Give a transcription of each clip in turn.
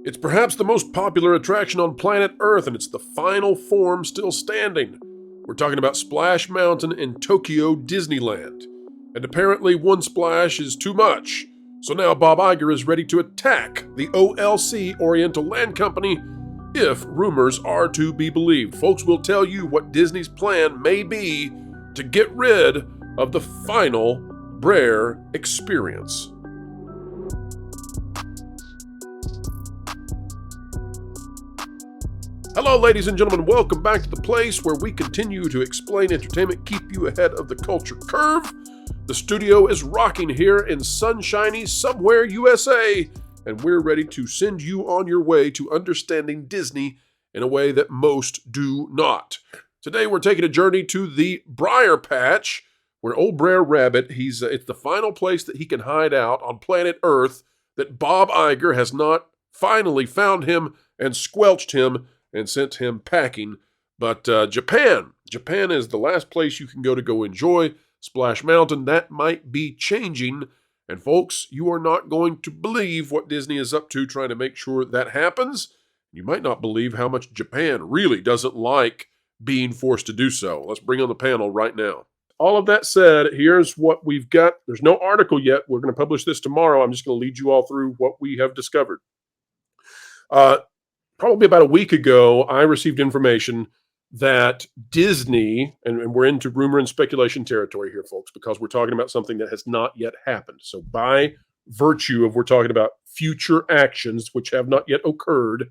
It's perhaps the most popular attraction on planet Earth, and it's the final form still standing. We're talking about Splash Mountain in Tokyo Disneyland. And apparently one splash is too much. So now Bob Iger is ready to attack the OLC, Oriental Land Company, if rumors are to be believed. Folks, will tell you what Disney's plan may be to get rid of the final Brer experience. Hello, ladies and gentlemen. Welcome back to the place where we continue to explain entertainment, keep you ahead of the culture curve. The studio is rocking here in sunshiny somewhere USA, and we're ready to send you on your way to understanding Disney in a way that most do not. Today, we're taking a journey to the Briar Patch, where old Brer Rabbit, it's the final place that he can hide out on planet Earth, that Bob Iger has not finally found him and squelched him and sent him packing. But Japan is the last place you can go enjoy Splash Mountain. That might be changing. And folks, you are not going to believe what Disney is up to trying to make sure that happens. You might not believe how much Japan really doesn't like being forced to do so. Let's bring on the panel right now. All of that said, here's what we've got. There's no article yet. We're going to publish this tomorrow. I'm just going to lead you all through what we have discovered. Probably about a week ago, I received information that Disney, and we're into rumor and speculation territory here, folks, because we're talking about something that has not yet happened. So by virtue of we're talking about future actions which have not yet occurred,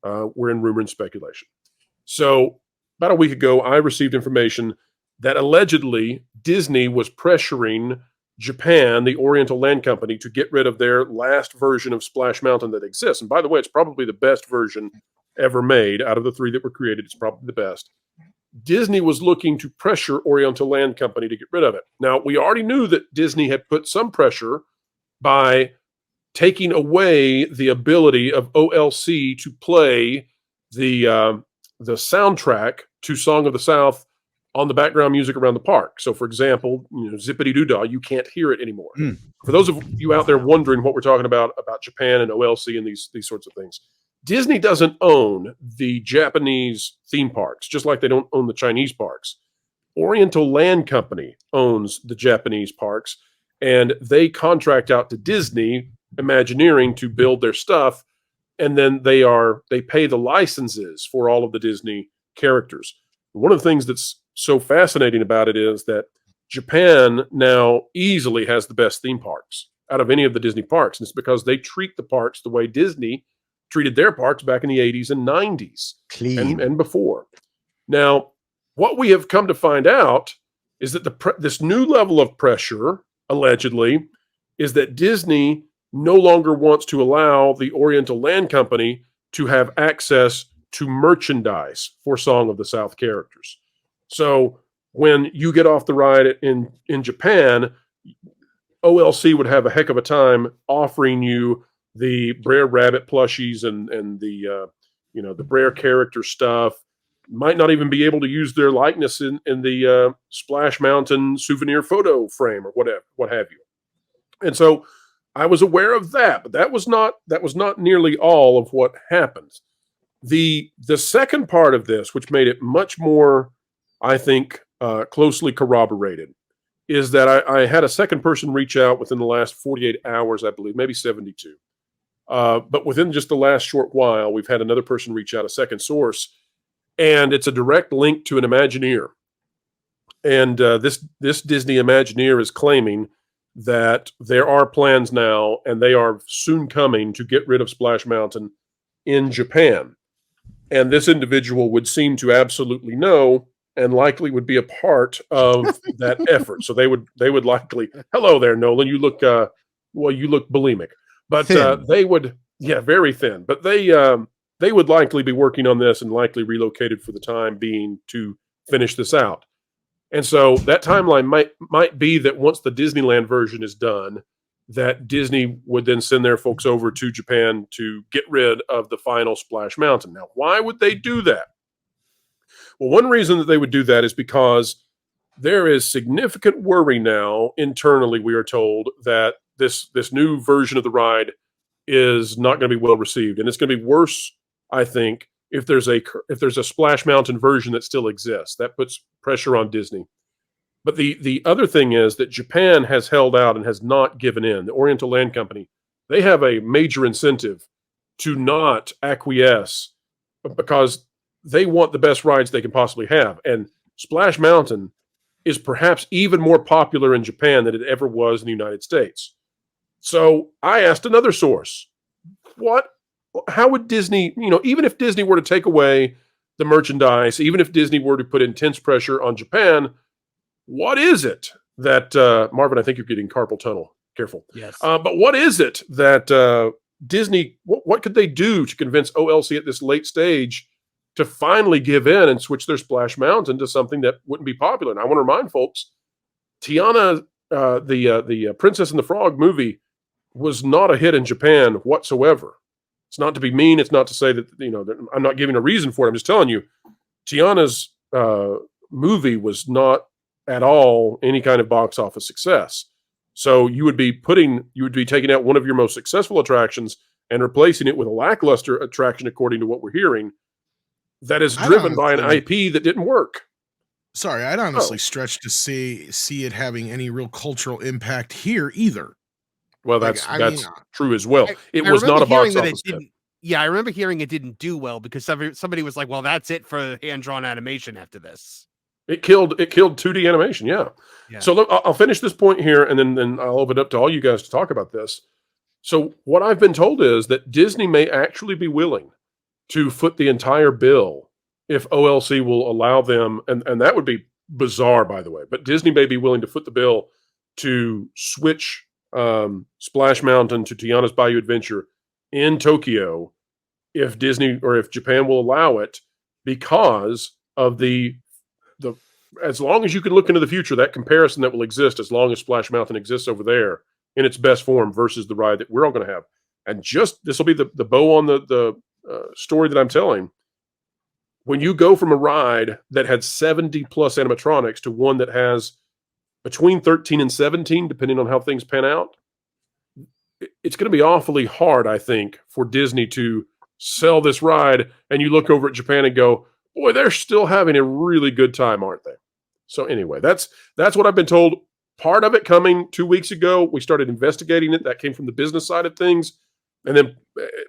we're in rumor and speculation. So about a week ago, I received information that allegedly Disney was pressuring Japan, the Oriental Land Company, to get rid of their last version of Splash Mountain that exists. And by the way, it's probably the best version ever made. Out of the three that were created, it's probably the best. Disney was looking to pressure Oriental Land Company to get rid of it. Now, we already knew that Disney had put some pressure by taking away the ability of OLC to play the soundtrack to Song of the South on the background music around the park. So, for example, zip-a-dee-doo-dah, you can't hear it anymore. For those of you out there wondering what we're talking about Japan and OLC and these sorts of things, Disney doesn't own the Japanese theme parks, just like they don't own the Chinese parks. Oriental Land Company owns the Japanese parks, and they contract out to Disney Imagineering to build their stuff, and then they pay the licenses for all of the Disney characters. One of the things that's so fascinating about it is that Japan now easily has the best theme parks out of any of the Disney parks. And it's because they treat the parks the way Disney treated their parks back in the 80s and 90s and before. Now, what we have come to find out is that this new level of pressure, allegedly, is that Disney no longer wants to allow the Oriental Land Company to have access to merchandise for Song of the South characters. So when you get off the ride in Japan, OLC would have a heck of a time offering you the Brer Rabbit plushies and the the Brer character stuff. Might not even be able to use their likeness in the Splash Mountain souvenir photo frame or what have you. And so I was aware of that, but that was not nearly all of what happened. The second part of this, which made it much more, I think, closely corroborated, is that I had a second person reach out within the last 48 hours, I believe, maybe 72. But within just the last short while, we've had another person reach out, a second source, and it's a direct link to an Imagineer. And this Disney Imagineer is claiming that there are plans now, and they are soon coming to get rid of Splash Mountain in Japan. And this individual would seem to absolutely know and likely would be a part of that effort. So they would likely, hello there, Nolan. You look you look bulimic, but they would, very thin. But they would likely be working on this and likely relocated for the time being to finish this out. And so that timeline might be that once the Disneyland version is done, that Disney would then send their folks over to Japan to get rid of the final Splash Mountain. Now, why would they do that? Well, one reason that they would do that is because there is significant worry now internally, we are told, that this new version of the ride is not going to be well received, and it's going to be worse, I think, if there's a Splash Mountain version that still exists. That puts pressure on Disney. But the other thing is that Japan has held out and has not given in. The Oriental Land Company, they have a major incentive to not acquiesce because they want the best rides they can possibly have. And Splash Mountain is perhaps even more popular in Japan than it ever was in the United States. So I asked another source, how would Disney, even if Disney were to take away the merchandise, even if Disney were to put intense pressure on Japan, what is it that, Marvin, I think you're getting carpal tunnel. Careful. Yes. But what is it that Disney, what could they do to convince OLC at this late stage to finally give in and switch their Splash Mountain to something that wouldn't be popular? And I want to remind folks, Tiana, the Princess and the Frog movie was not a hit in Japan whatsoever. It's not to be mean. It's not to say that, that I'm not giving a reason for it. I'm just telling you, Tiana's movie was not at all any kind of box office success. So you would be taking out one of your most successful attractions and replacing it with a lackluster attraction, according to what we're hearing, that is driven by an IP that didn't work. Sorry, I'd honestly stretch to see it having any real cultural impact here either. Well, that's true as well. It was not a box office hit. Yeah, I remember hearing it didn't do well because somebody was like, "Well, that's it for hand-drawn animation after this." It killed 2D animation, yeah. So look, I'll finish this point here, and then I'll open it up to all you guys to talk about this. So what I've been told is that Disney may actually be willing to foot the entire bill if OLC will allow them, and that would be bizarre, by the way, but Disney may be willing to foot the bill to switch Splash Mountain to Tiana's Bayou Adventure in Tokyo if Disney or if Japan will allow it, because of the as long as you can look into the future, that comparison that will exist as long as Splash Mountain exists over there in its best form versus the ride that we're all going to have. And this will be the bow on the story that I'm telling. When you go from a ride that had 70 plus animatronics to one that has between 13 and 17, depending on how things pan out, it's going to be awfully hard, I think, for Disney to sell this ride. And you look over at Japan and go, boy, they're still having a really good time, aren't they? So anyway, that's what I've been told. Part of it coming 2 weeks ago, we started investigating it. That came from the business side of things. And then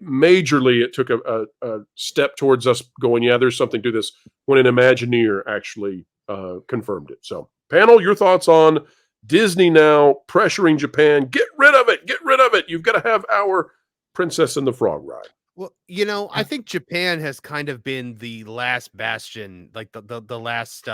majorly, it took a step towards us going, yeah, there's something to this, when an Imagineer actually confirmed it. So panel, your thoughts on Disney now pressuring Japan, get rid of it. You've got to have our Princess and the Frog ride. Well, I think Japan has kind of been the last bastion, like the last,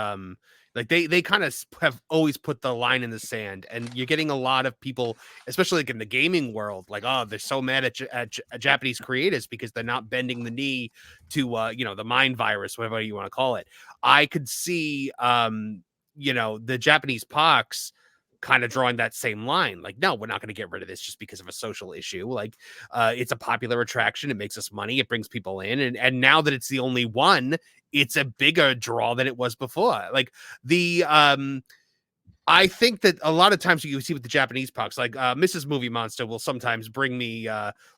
like they kind of have always put the line in the sand, and you're getting a lot of people, especially like in the gaming world, like, oh, they're so mad at Japanese creators because they're not bending the knee to, the mind virus, whatever you want to call it. I could see, the Japanese parks kind of drawing that same line. Like, no, we're not going to get rid of this just because of a social issue. Like, it's a popular attraction. It makes us money. It brings people in. And now that it's the only one, it's a bigger draw than it was before. Like I think that a lot of times you see with the Japanese parks, like Mrs. Movie Monster will sometimes bring me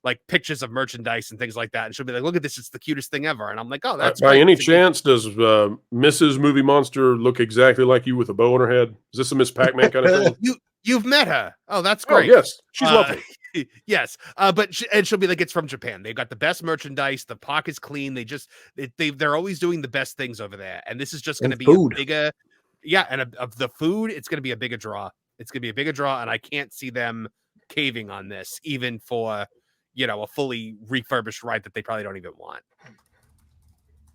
like pictures of merchandise and things like that. And she'll be like, look at this. It's the cutest thing ever. And I'm like, oh, that's by any chance, does Mrs. Movie Monster look exactly like you with a bow on her head? Is this a Miss Pac-Man kind of thing? You've met her. Oh, that's great. Oh, yes. She's lovely. Yes. But she'll be like, it's from Japan. They've got the best merchandise. The park is clean. They're always doing the best things over there. And this is just going to be a bigger. Yeah, and of the food, it's going to be a bigger draw. It's going to be a bigger draw, and I can't see them caving on this, even for, a fully refurbished ride that they probably don't even want.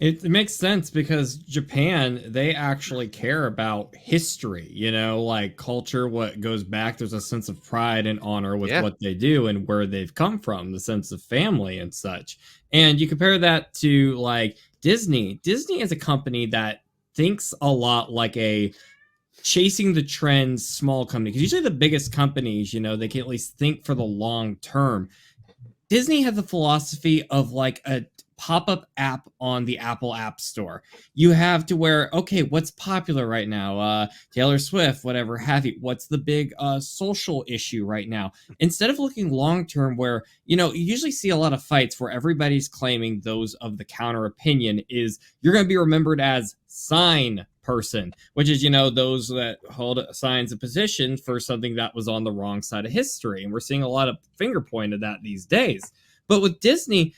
It makes sense because Japan, they actually care about history, like culture, what goes back. There's a sense of pride and honor with what they do and where they've come from, the sense of family and such. And you compare that to like Disney. Disney is a company that thinks a lot like a chasing the trends small company, because usually the biggest companies, they can at least think for the long term. Disney has the philosophy of like a pop-up app on the Apple App Store. You have to where, okay, what's popular right now? Taylor Swift, whatever have you. What's the big social issue right now? Instead of looking long-term where, you usually see a lot of fights where everybody's claiming those of the counter opinion is you're going to be remembered as sign person, which is, those that hold signs of position for something that was on the wrong side of history. And we're seeing a lot of finger point of that these days. But with Disney,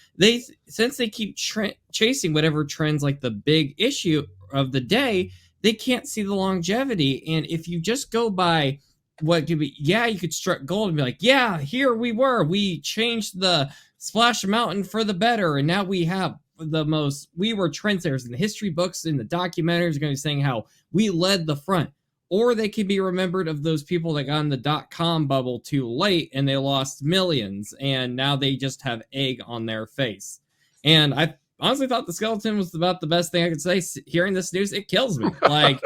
since they keep chasing whatever trends like the big issue of the day, they can't see the longevity. And if you just go by what could be, you could strike gold and be like, here we changed the Splash Mountain for the better. And now we have we were trendsetters in the history books, in the documentaries are going to be saying how we led the front. Or they could be remembered of those people that got in the .com bubble too late and they lost millions and now they just have egg on their face. And I honestly thought the skeleton was about the best thing I could say. Hearing this news, it kills me. Like,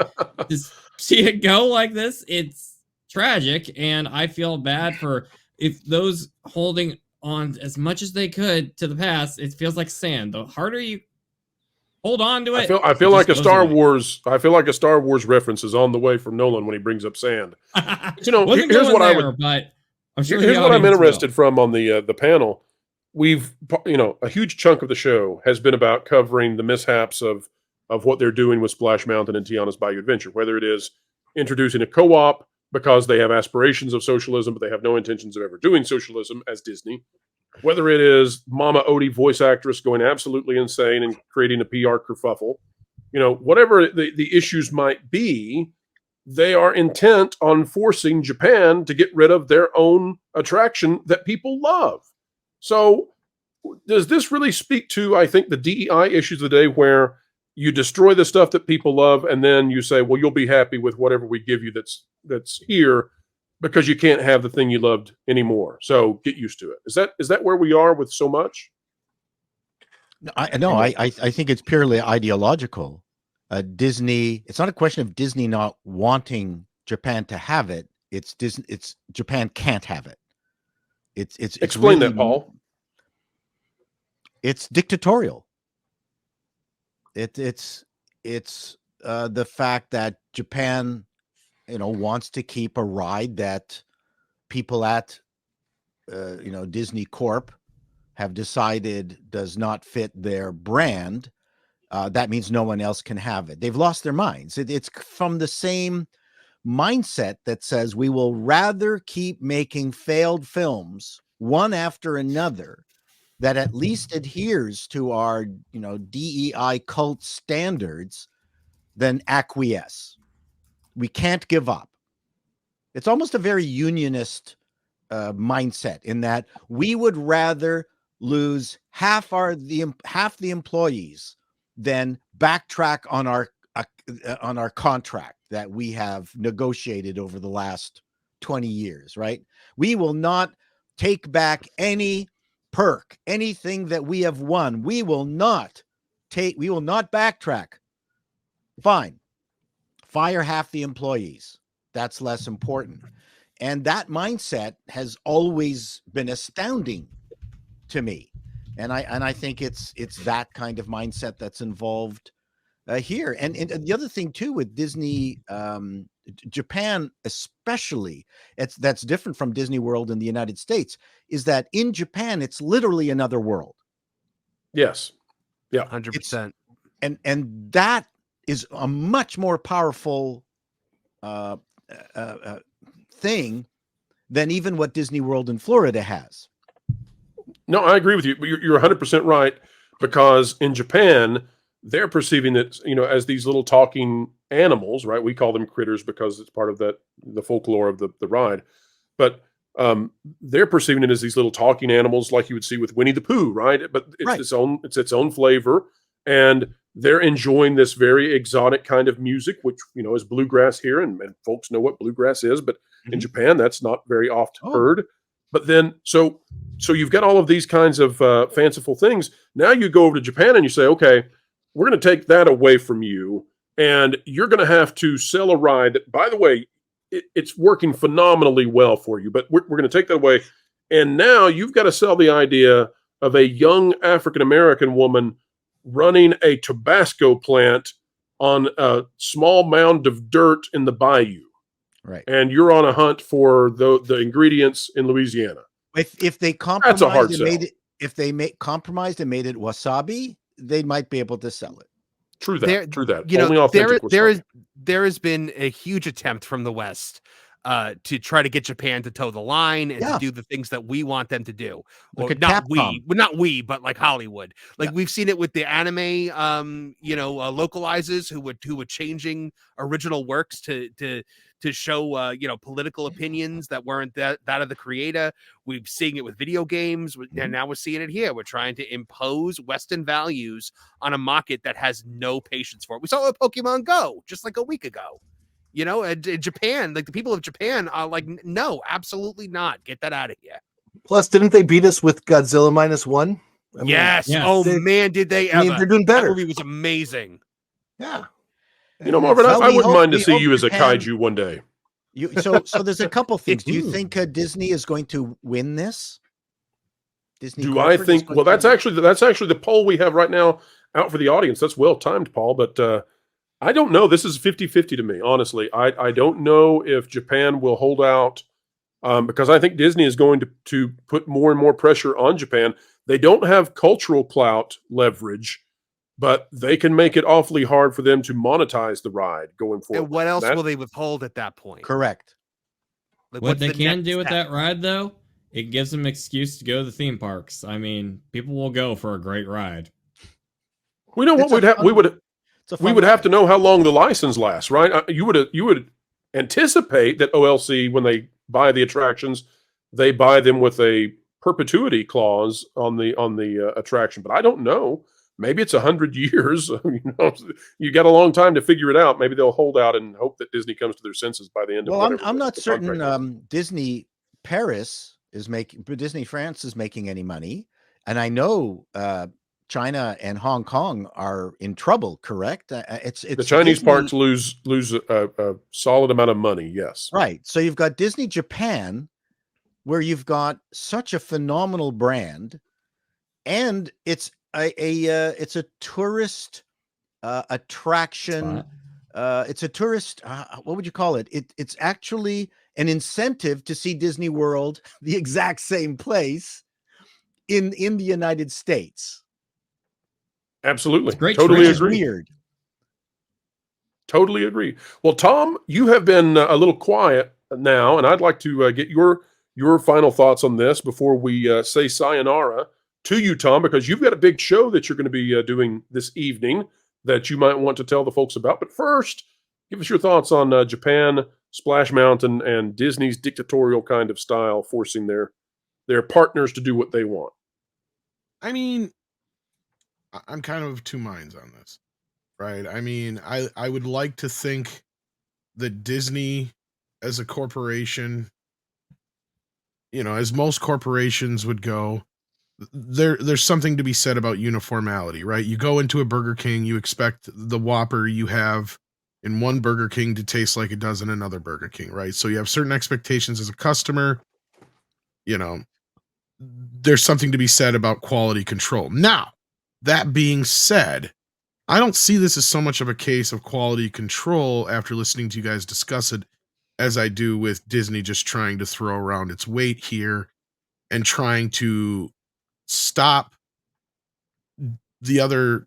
to see it go like this, it's tragic. And I feel bad for if those holding on as much as they could to the past, it feels like sand. The harder you hold on to it. I feel like a Star Wars. I feel like a Star Wars reference is on the way from Nolan when he brings up sand. Here's what I'm interested from on the panel. We've a huge chunk of the show has been about covering the mishaps of what they're doing with Splash Mountain and Tiana's Bayou Adventure. Whether it is introducing a co-op because they have aspirations of socialism, but they have no intentions of ever doing socialism as Disney. Whether it is Mama Odie, voice actress, going absolutely insane and creating a PR kerfuffle, whatever the issues might be, they are intent on forcing Japan to get rid of their own attraction that people love. So does this really speak to, I think, the DEI issues of the day where you destroy the stuff that people love and then you say, well, you'll be happy with whatever we give you that's here, because you can't have the thing you loved anymore. So get used to it. Is that where we are with so much? I think it's purely ideological. Disney, it's not a question of Disney not wanting Japan to have it. It's Japan can't have it. It's explain really, that, Paul. It's dictatorial. It's the fact that Japan wants to keep a ride that people at, Disney Corp have decided does not fit their brand. That means no one else can have it. They've lost their minds. It's from the same mindset that says we will rather keep making failed films one after another that at least adheres to our, DEI cult standards than acquiesce. We can't give up. It's almost a very unionist mindset in that we would rather lose half the employees than backtrack on our contract that we have negotiated over the last 20 years, right? We will not take back any perk, anything that we have won. We will not backtrack. Fine. Fire half the employees. That's less important. And that mindset has always been astounding to me. And I think it's that kind of mindset that's involved here. And the other thing too with Disney, Japan especially, that's different from Disney World in the United States, is that in Japan it's literally another world. Yes. Yeah. 100%. And that is a much more powerful thing than even what Disney World in Florida has. No, I agree with you. You're 100% right, because in Japan, they're perceiving it, as these little talking animals, right? We call them critters because it's part of the folklore of the ride. But they're perceiving it as these little talking animals like you would see with Winnie the Pooh, right? But it's right. its own flavor. And they're enjoying this very exotic kind of music, which, is bluegrass here. And folks know what bluegrass is, but in Japan, that's not very often heard. But then, so you've got all of these kinds of fanciful things. Now you go over to Japan and you say, okay, we're going to take that away from you. And you're going to have to sell a ride that, by the way, it's working phenomenally well for you. But we're going to take that away. And now you've got to sell the idea of a young African American woman running a Tabasco plant on a small mound of dirt in the bayou. Right. And you're on a hunt for the ingredients in Louisiana. If they That's a hard compromised and sell. made it, if they compromised and made it wasabi, they might be able to sell it. True that. True that. You know, Only authentic there has been a huge attempt from the West to try to get Japan to toe the line and to do the things that we want them to do. Look Or at not Capcom. we, but like Hollywood. Like we've seen it with the anime, localizers who were changing original works to show political opinions that weren't that of the creator. We're seeing it with video games, and now we're seeing it here. We're trying to impose Western values on a market that has no patience for it. We saw it with Pokemon Go just like a week ago. You know, and Japan, like the people of Japan are like, no, absolutely not. Get that out of here. Plus, didn't they beat us with Godzilla -1? I mean, yes. Oh man, did they ever? I mean, they're doing better. That movie was amazing. Yeah. You know, Marvin, I wouldn't mind to see you as a Japan, kaiju one day. So there's a couple things. Do you think Disney is going to win this? Disney. Do I think? Well, that's actually the poll we have right now out for the audience. That's well timed, Paul. But I don't know. This is 50-50 to me, honestly. I don't know if Japan will hold out because I think Disney is going to put more and more pressure on Japan. They don't have cultural clout leverage, but they can make it awfully hard for them to monetize the ride going forward. And what else will they withhold at that point? Correct. Like, what they can do with that ride, though, it gives them an excuse to go to the theme parks. I mean, people will go for a great ride. We know what we would have to know how long the license lasts, right? You would anticipate that OLC, when they buy the attractions, they buy them with a perpetuity clause on the attraction. But I don't know. Maybe it's 100 years. You got a long time to figure it out. Maybe they'll hold out and hope that Disney comes to their senses by the end of. Well, I'm not certain Disney France is making any money, and I know China and Hong Kong are in trouble. Correct? It's the Chinese parks lose a solid amount of money. Yes, right. So you've got Disney Japan, where you've got such a phenomenal brand, and it's a tourist attraction. It's a tourist. What would you call it? It's actually an incentive to see Disney World, the exact same place in the United States. Absolutely. Great. Totally agree. Weird. Totally agree. Well, Tom, you have been a little quiet now, and I'd like to get your final thoughts on this before we say sayonara to you, Tom, because you've got a big show that you're going to be doing this evening that you might want to tell the folks about. But first, give us your thoughts on Japan, Splash Mountain, and Disney's dictatorial kind of style, forcing their partners to do what they want. I mean, I'm kind of of two minds on this, right? I mean, I would like to think that Disney as a corporation, as most corporations would go, there's something to be said about uniformity, right? You go into a Burger King, you expect the Whopper you have in one Burger King to taste like it does in another Burger King, right? So you have certain expectations as a customer. There's something to be said about quality control. Now, that being said, I don't see this as so much of a case of quality control after listening to you guys discuss it as I do with Disney just trying to throw around its weight here and trying to stop the other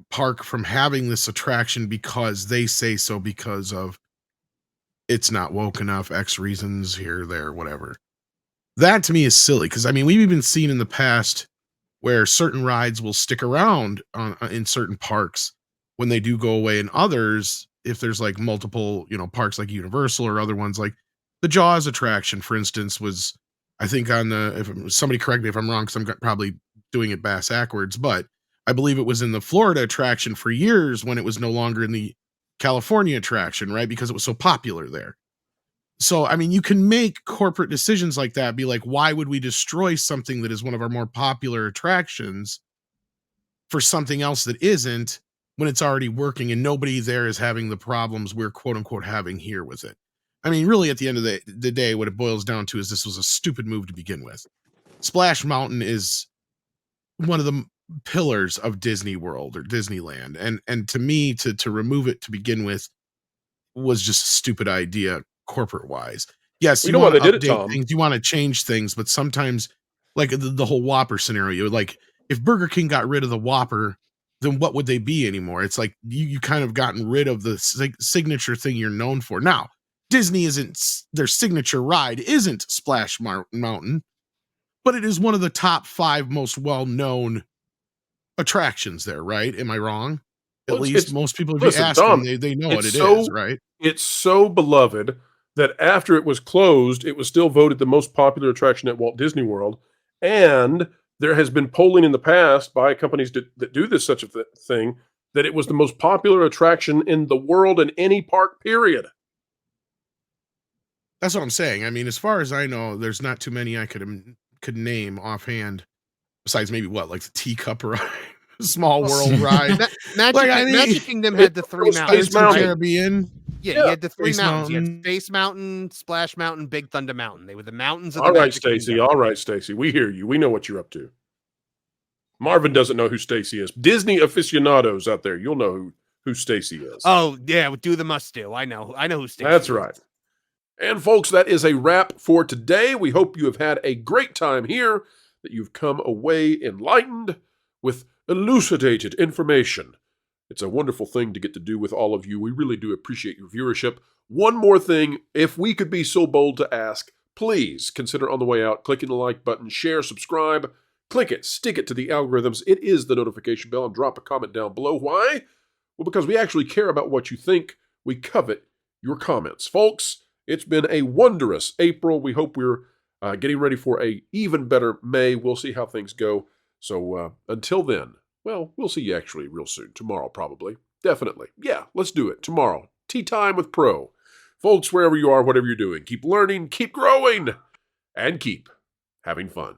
park from having this attraction because they say so, because of it's not woke enough, X reasons here, there, whatever. That to me is silly, because I mean, we've even seen in the past where certain rides will stick around in certain parks when they do go away, and others, if there's like multiple, parks like Universal or other ones, like the Jaws attraction, for instance, was, I think if somebody correct me if I'm wrong, because I'm probably doing it backwards, but I believe it was in the Florida attraction for years when it was no longer in the California attraction, right? Because it was so popular there. So, I mean, you can make corporate decisions like that, be like, why would we destroy something that is one of our more popular attractions for something else that isn't, when it's already working and nobody there is having the problems we're quote unquote having here with it? I mean, really, at the end of the day, what it boils down to is this was a stupid move to begin with. Splash Mountain is one of the pillars of Disney World or Disneyland, and to me, to remove it to begin with was just a stupid idea corporate wise. Yes, Well, you you know why want they to did it, update Tom. things, you want to change things, but sometimes, like the whole Whopper scenario, like if Burger King got rid of the Whopper, then what would they be anymore? It's like you kind of gotten rid of the signature thing you're known for. Now, Disney isn't their signature ride isn't Splash Mountain, but it is one of the top 5 most well-known attractions there, right? Am I wrong? At Well, least most people, if listen, you ask Tom, them, they know what it's it so is, right? it's so beloved that after it was closed, it was still voted the most popular attraction at Walt Disney World. And there has been polling in the past by companies that do this such a thing that it was the most popular attraction in the world in any park, period. That's what I'm saying. I mean, as far as I know, there's not too many I could name offhand, besides maybe what, like the teacup ride, Small World ride. Magic Kingdom had the 3 mountains. Space Mountain. Caribbean. Yeah, Yeah. you had the 3 Space mountains. You had Mountain. Space Mountain, Splash Mountain, Big Thunder Mountain. They were the mountains of All the right, Magic Stacy. Kingdom. All right, Stacy. We hear you. We know what you're up to. Marvin doesn't know who Stacy is. Disney aficionados out there, you'll know who Stacy is. Oh, yeah, do the must do. I know who Stacy That's is. right. And folks, that is a wrap for today. We hope you have had a great time here, that you've come away enlightened with elucidated information. It's a wonderful thing to get to do with all of you. We really do appreciate your viewership. One more thing, if we could be so bold to ask, please consider on the way out clicking the like button, share, subscribe, click it, stick it to the algorithms. It is the notification bell, and drop a comment down below. Why? Well, because we actually care about what you think. We covet your comments. Folks, it's been a wondrous April. We hope we're getting ready for a even better May. We'll see how things go. So until then, well, we'll see you actually real soon. Tomorrow, probably. Definitely. Yeah, let's do it. Tomorrow. Tea Time with Pro. Folks, wherever you are, whatever you're doing, keep learning, keep growing, and keep having fun.